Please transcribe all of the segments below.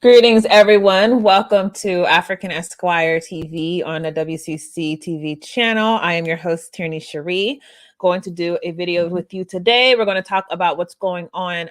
Greetings, everyone. Welcome to African Esquire TV on the WCC TV channel. I am your host, Tierney Cherie. Going to do a video with you today. We're going to talk about what's going on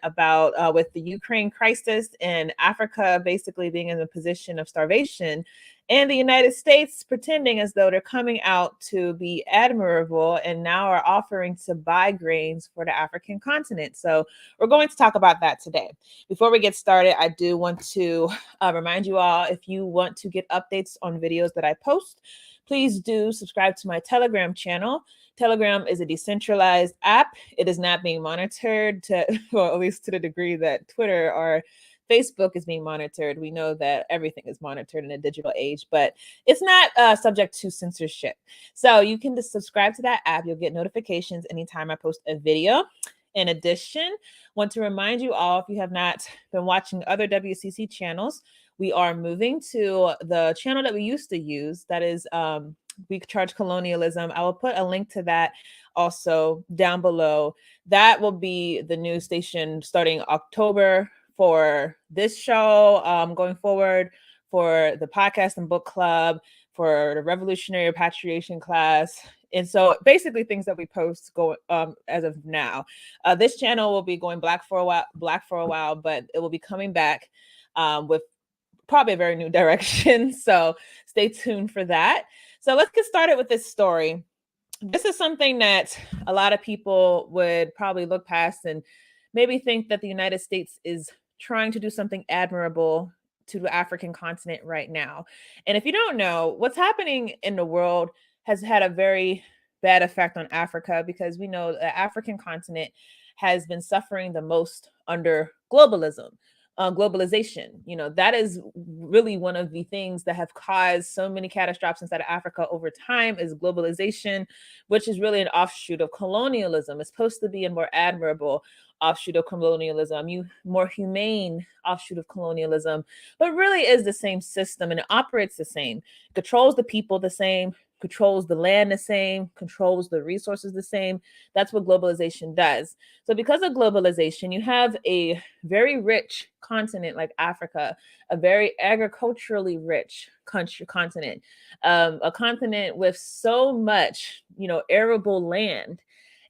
with the Ukraine crisis and Africa basically being in the position of starvation, and the United States pretending as though they're coming out to be admirable and now are offering to buy grains for the African continent. So we're going to talk about that today. Before we get started, I do want to remind you all, if you want to get updates on videos that I post, please do subscribe to my Telegram channel. Telegram is a decentralized app. It is not being monitored well, at least to the degree that Twitter or Facebook is being monitored. We know that everything is monitored in a digital age, but it's not subject to censorship. So you can just subscribe to that app. You'll get notifications anytime I post a video. In addition, want to remind you all, if you have not been watching other WCC channels, we are moving to the channel that we used to use. That is, we charge Colonialism. I will put a link to that also down below. That will be the new station starting October for this show, going forward for the podcast and book club, for the revolutionary repatriation class. And so basically things that we post go as of now. This channel will be going black for a while, but it will be coming back with probably a very new direction. So stay tuned for that. So let's get started with this story. This is something that a lot of people would probably look past and maybe think that the United States is trying to do something admirable to the African continent right now. And if you don't know, what's happening in the world has had a very bad effect on Africa, because we know the African continent has been suffering the most under globalization. That is really one of the things that have caused so many catastrophes inside of Africa over time is globalization, which is really an offshoot of colonialism. It's supposed to be a more admirable offshoot of colonialism, more humane offshoot of colonialism, but really is the same system, and it operates the same. It controls the people the same, controls the land the same, controls the resources the same. That's what globalization does. So because of globalization, you have a very rich continent like Africa, a very agriculturally rich continent, a continent with so much, arable land.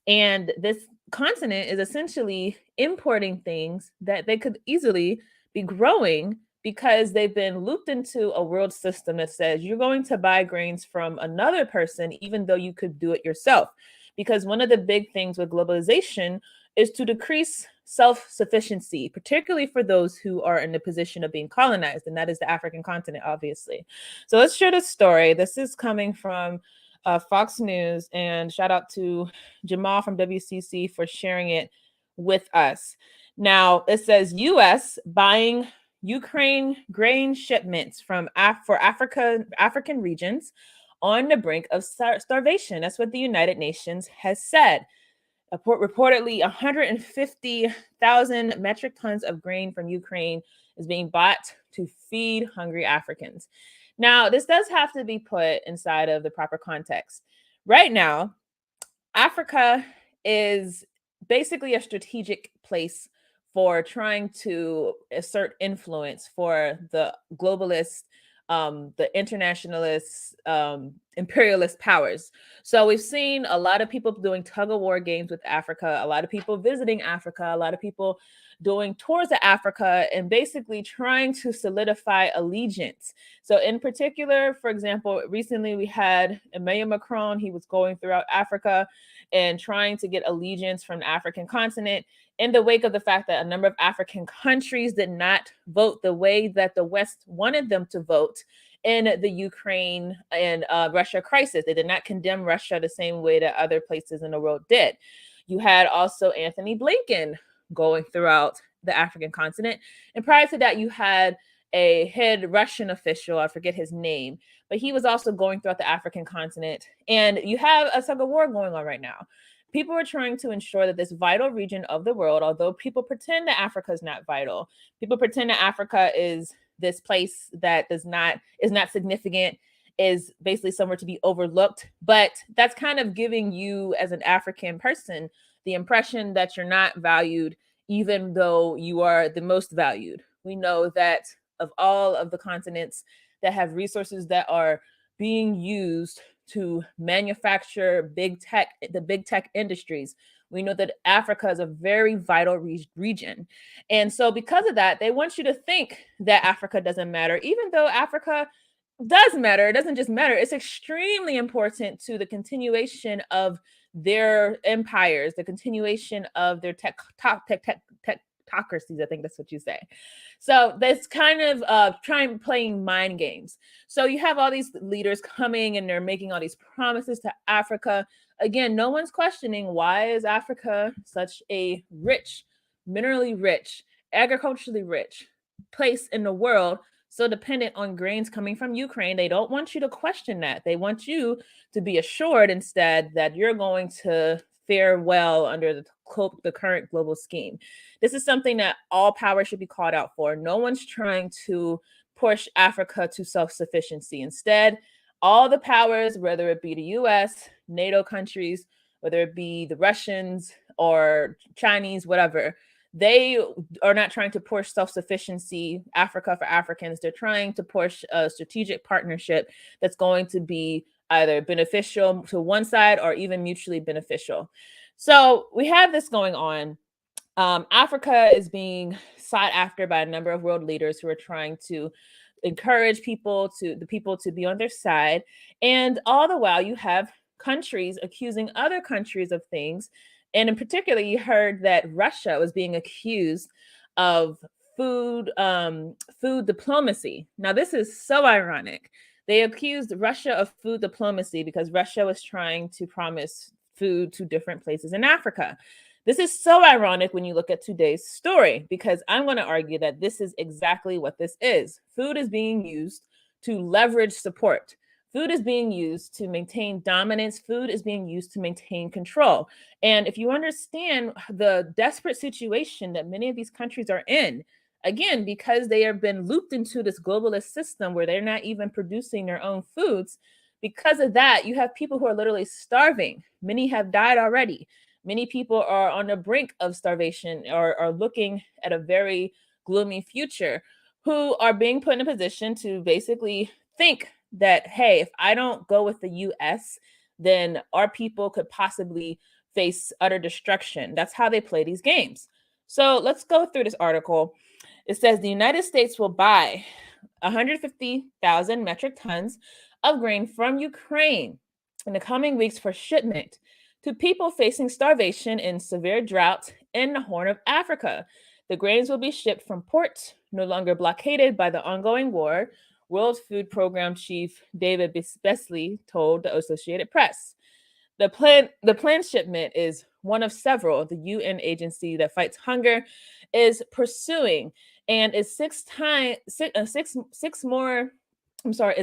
And this continent is essentially importing things that they could easily be growing, because they've been looped into a world system that says you're going to buy grains from another person, even though you could do it yourself. Because one of the big things with globalization is to decrease self-sufficiency, particularly for those who are in the position of being colonized, and that is the African continent, obviously. So let's share this story. This is coming from Fox News, and shout out to Jamal from WCC for sharing it with us. Now, it says U.S. buying Ukraine grain shipments for African regions on the brink of starvation. That's what the United Nations has said. Reportedly, 150,000 metric tons of grain from Ukraine is being bought to feed hungry Africans. Now, this does have to be put inside of the proper context. Right now, Africa is basically a strategic place for trying to assert influence for the globalists, the internationalists, imperialist powers. So we've seen a lot of people doing tug of war games with Africa, a lot of people visiting Africa, a lot of people doing tours of Africa and basically trying to solidify allegiance. So in particular, for example, recently we had Emmanuel Macron. He was going throughout Africa and trying to get allegiance from the African continent in the wake of the fact that a number of African countries did not vote the way that the West wanted them to vote in the Ukraine and Russia crisis. They did not condemn Russia the same way that other places in the world did. You had also Anthony Blinken going throughout the African continent. And prior to that, you had a head Russian official, I forget his name, but he was also going throughout the African continent. And you have a tug of war going on right now. People are trying to ensure that this vital region of the world, although people pretend that Africa is not vital, people pretend that Africa is this place that is not significant, is basically somewhere to be overlooked. But that's kind of giving you, as an African person, the impression that you're not valued, even though you are the most valued. We know that of all of the continents that have resources that are being used to manufacture the big tech industries. We know that Africa is a very vital region. And so, because of that, they want you to think that Africa doesn't matter, even though Africa does matter. It doesn't just matter, it's extremely important to the continuation of their empires, the continuation of their technocracies. I think that's what you say. So that's kind of playing mind games. So you have all these leaders coming and they're making all these promises to Africa. Again, no one's questioning, why is Africa such a rich, minerally rich, agriculturally rich place in the world, so dependent on grains coming from Ukraine? They don't want you to question that. They want you to be assured instead that you're going to fare well under the current global scheme. This is something that all power should be called out for. No one's trying to push Africa to self-sufficiency. Instead, all the powers, whether it be the US, NATO countries, whether it be the Russians or Chinese, whatever, they are not trying to push self-sufficiency, Africa for Africans. They're trying to push a strategic partnership that's going to be either beneficial to one side or even mutually beneficial. So we have this going on. Africa is being sought after by a number of world leaders who are trying to encourage people to be on their side. And all the while, you have countries accusing other countries of things. And in particular, you heard that Russia was being accused of food diplomacy. Now, this is so ironic. They accused Russia of food diplomacy because Russia was trying to promise food to different places in Africa. This is so ironic when you look at today's story, because I'm going to argue that this is exactly what this is. Food is being used to leverage support. Food is being used to maintain dominance. Food is being used to maintain control. And if you understand the desperate situation that many of these countries are in, again, because they have been looped into this globalist system where they're not even producing their own foods, because of that, you have people who are literally starving. Many have died already. Many people are on the brink of starvation or are looking at a very gloomy future, who are being put in a position to basically think that, hey, if I don't go with the US, then our people could possibly face utter destruction. That's how they play these games. So let's go through this article. It says the United States will buy 150,000 metric tons of grain from Ukraine in the coming weeks for shipment to people facing starvation and severe drought in the Horn of Africa. The grains will be shipped from ports no longer blockaded by the ongoing war, World Food Program Chief David Beasley told the Associated Press. The planned shipment is one of several the UN agency that fights hunger is pursuing, and is is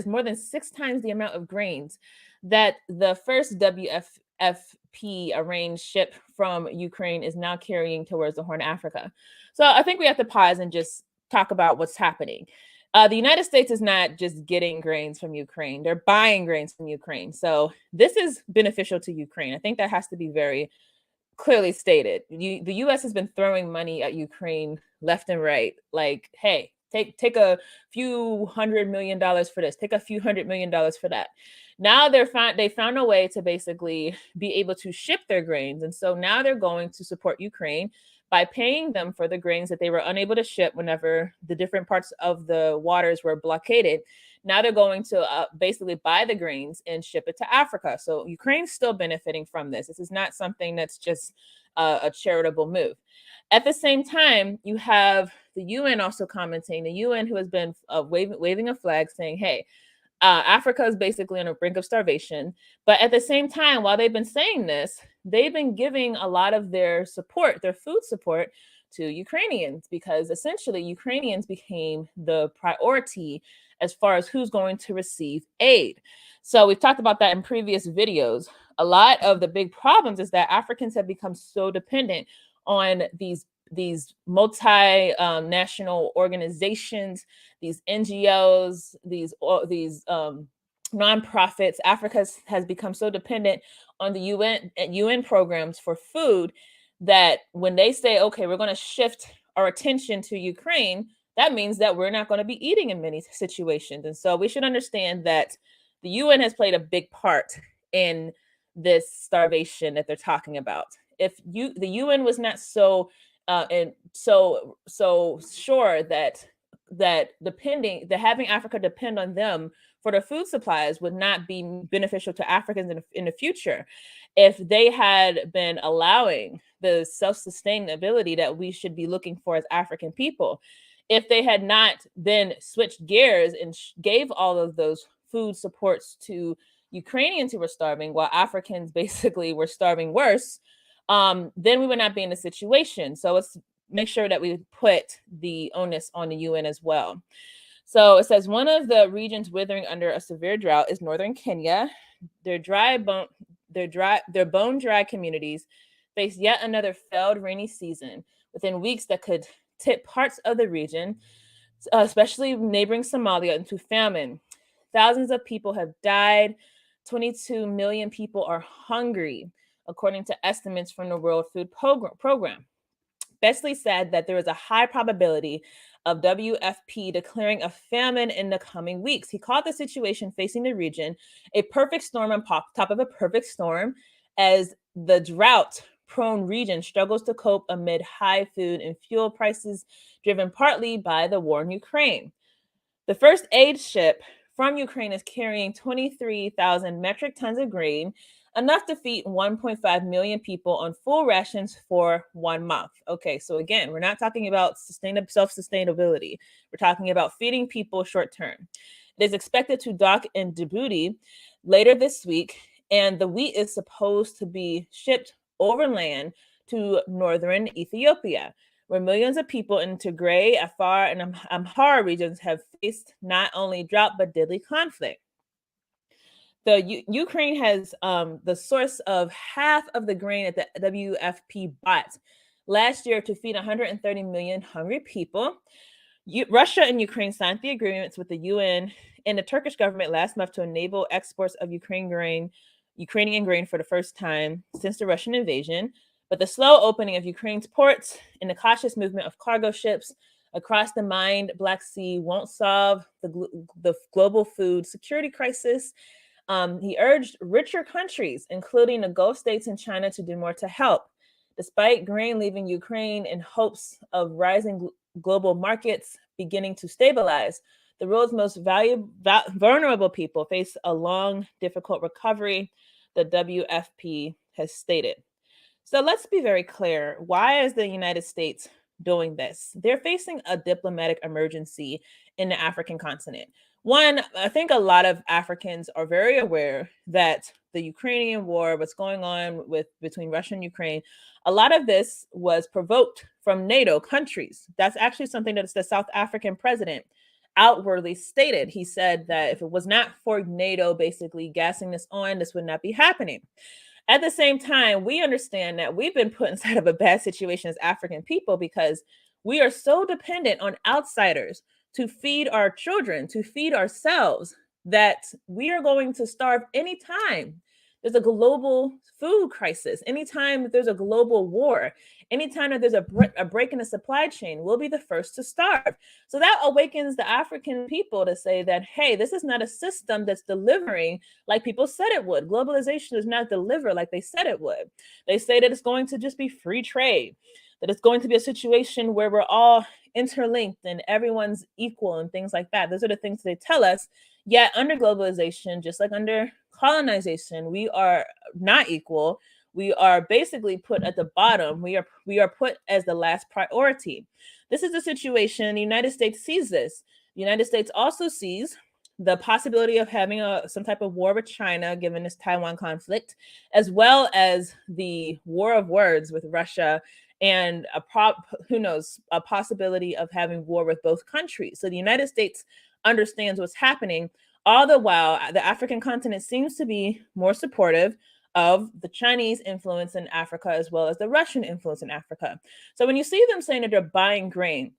more than 6 times the amount of grains that the first WFP arranged ship from Ukraine is now carrying towards the Horn of Africa. So I think we have to pause and just talk about what's happening. The United States is not just getting grains from Ukraine. They're buying grains from Ukraine. So this is beneficial to Ukraine. I think that has to be very clearly stated. The U.S. has been throwing money at Ukraine left and right. Like, hey, take a few $100 million for this. Take a few $100 million for that. Now they found a way to basically be able to ship their grains. And so now they're going to support Ukraine by paying them for the grains that they were unable to ship whenever the different parts of the waters were blockaded. Now they're going to basically buy the grains and ship it to Africa. So Ukraine's still benefiting from this. This is not something that's just a charitable move. At the same time, you have the UN also commenting, the UN who has been waving a flag saying, hey, Africa is basically on the brink of starvation. But at the same time, while they've been saying this, they've been giving a lot of their support, their food support, to Ukrainians, because essentially Ukrainians became the priority as far as who's going to receive aid. So we've talked about that in previous videos. A lot of the big problems is that Africans have become so dependent on these multinational organizations, these NGOs, these nonprofits. Africa has become so dependent on the UN programs for food that when they say, okay, we're going to shift our attention to Ukraine, that means that we're not going to be eating in many situations. And so we should understand that the UN has played a big part in this starvation that they're talking about. If the UN was not so and so sure that having Africa depend on them for their food supplies would not be beneficial to Africans in the future, if they had been allowing the self-sustainability that we should be looking for as African people, if they had not then switched gears and gave all of those food supports to Ukrainians who were starving while Africans basically were starving worse, then we would not be in a situation. So let's make sure that we put the onus on the UN as well. So it says one of the regions withering under a severe drought is northern Kenya. Their bone dry communities face yet another failed rainy season within weeks that could tip parts of the region, especially neighboring Somalia, into famine. Thousands of people have died. 22 million people are hungry, according to estimates from the World Food Program. Besley said that there is a high probability of WFP declaring a famine in the coming weeks. He called the situation facing the region a perfect storm on top of a perfect storm, as the drought-prone region struggles to cope amid high food and fuel prices, driven partly by the war in Ukraine. The first aid ship from Ukraine is carrying 23,000 metric tons of grain, enough to feed 1.5 million people on full rations for 1 month. Okay, so again, we're not talking about self-sustainability. We're talking about feeding people short term. It is expected to dock in Djibouti later this week, and the wheat is supposed to be shipped overland to northern Ethiopia, where millions of people in Tigray, Afar, and Amhara regions have faced not only drought but deadly conflict. Ukraine has the source of half of the grain that the WFP bought last year to feed 130 million hungry people. Russia and Ukraine signed the agreements with the UN and the Turkish government last month to enable exports of Ukrainian grain for the first time since the Russian invasion. But the slow opening of Ukraine's ports and the cautious movement of cargo ships across the mined Black Sea won't solve the global food security crisis. He urged richer countries, including the Gulf states and China, to do more to help. Despite grain leaving Ukraine in hopes of rising global markets beginning to stabilize, the world's most vulnerable people face a long, difficult recovery, the WFP has stated. So let's be very clear. Why is the United States doing this? They're facing a diplomatic emergency in the African continent. One, I think a lot of Africans are very aware that the Ukrainian war, what's going on between Russia and Ukraine, a lot of this was provoked from NATO countries. That's actually something that the South African president outwardly stated. He said that if it was not for NATO basically gassing this on, this would not be happening. At the same time, we understand that we've been put inside of a bad situation as African people because we are so dependent on outsiders to feed our children, to feed ourselves, that we are going to starve anytime there's a global food crisis, anytime there's a global war, anytime that there's a break in the supply chain, we'll be the first to starve. So that awakens the African people to say that, hey, this is not a system that's delivering like people said it would. Globalization does not deliver like they said it would. They say that it's going to just be free trade, that it's going to be a situation where we're all interlinked and everyone's equal and things like that. Those are the things they tell us. Yet under globalization, just like under colonization, we are not equal. We are basically put at the bottom. We are put as the last priority. This is a situation, the United States sees this. The United States also sees the possibility of having some type of war with China, given this Taiwan conflict, as well as the war of words with Russia and a possibility of having war with both countries. So the United States understands what's happening. All the while, the African continent seems to be more supportive of the Chinese influence in Africa as well as the Russian influence in Africa. So when you see them saying that they're buying grain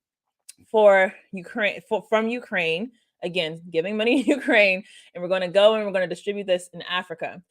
for Ukraine, from Ukraine, again, giving money to Ukraine, and we're going to go and we're going to distribute this in Africa.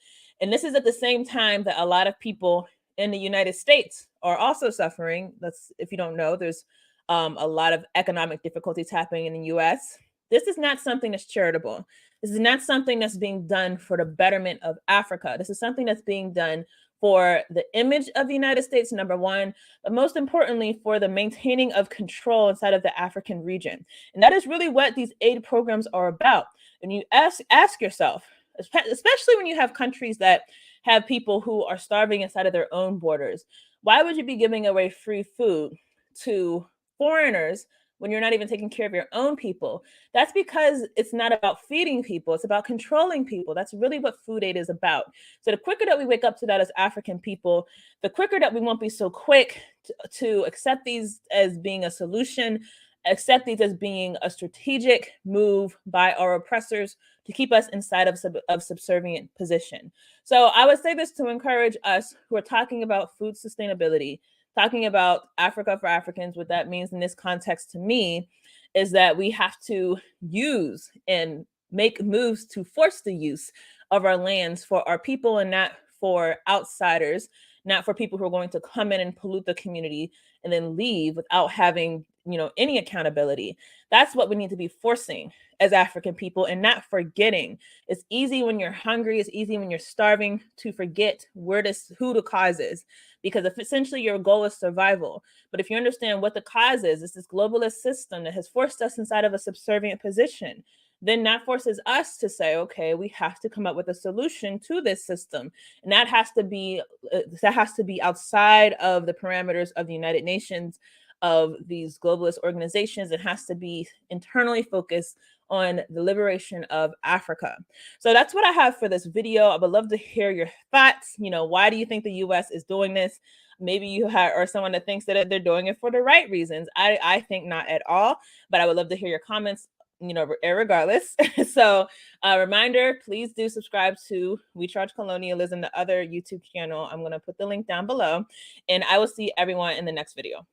And this is at the same time that a lot of people in the United States are also suffering. That's, if you don't know, there's a lot of economic difficulties happening in the US. This is not something that's charitable. This is not something that's being done for the betterment of Africa. This is something that's being done for the image of the United States, number one, but most importantly, for the maintaining of control inside of the African region. And that is really what these aid programs are about. And you ask yourself, especially when you have countries that have people who are starving inside of their own borders, why would you be giving away free food to foreigners when you're not even taking care of your own people? That's because it's not about feeding people, it's about controlling people. That's really what food aid is about. So the quicker that we wake up to that as African people, the quicker that we won't be so quick to accept these as being a solution, accept these as being a strategic move by our oppressors to keep us inside of subservient position. So I would say this to encourage us who are talking about food sustainability, talking about Africa for Africans. What that means in this context to me is that we have to use and make moves to force the use of our lands for our people and not for outsiders, not for people who are going to come in and pollute the community and then leave without having, any accountability. That's what we need to be forcing as African people and not forgetting. It's easy when you're hungry, it's easy when you're starving to forget who the cause is, because if essentially your goal is survival. But if you understand what the cause is, it's this globalist system that has forced us inside of a subservient position. Then that forces us to say, okay, we have to come up with a solution to this system. And that has to be outside of the parameters of the United Nations, of these globalist organizations. It has to be internally focused on the liberation of Africa. So that's what I have for this video. I would love to hear your thoughts. Why do you think the US is doing this? Maybe you or someone that thinks that they're doing it for the right reasons. I think not at all, but I would love to hear your comments, regardless. So reminder, please do subscribe to We Charge Colonialism, the other YouTube channel. I'm going to put the link down below, and I will see everyone in the next video.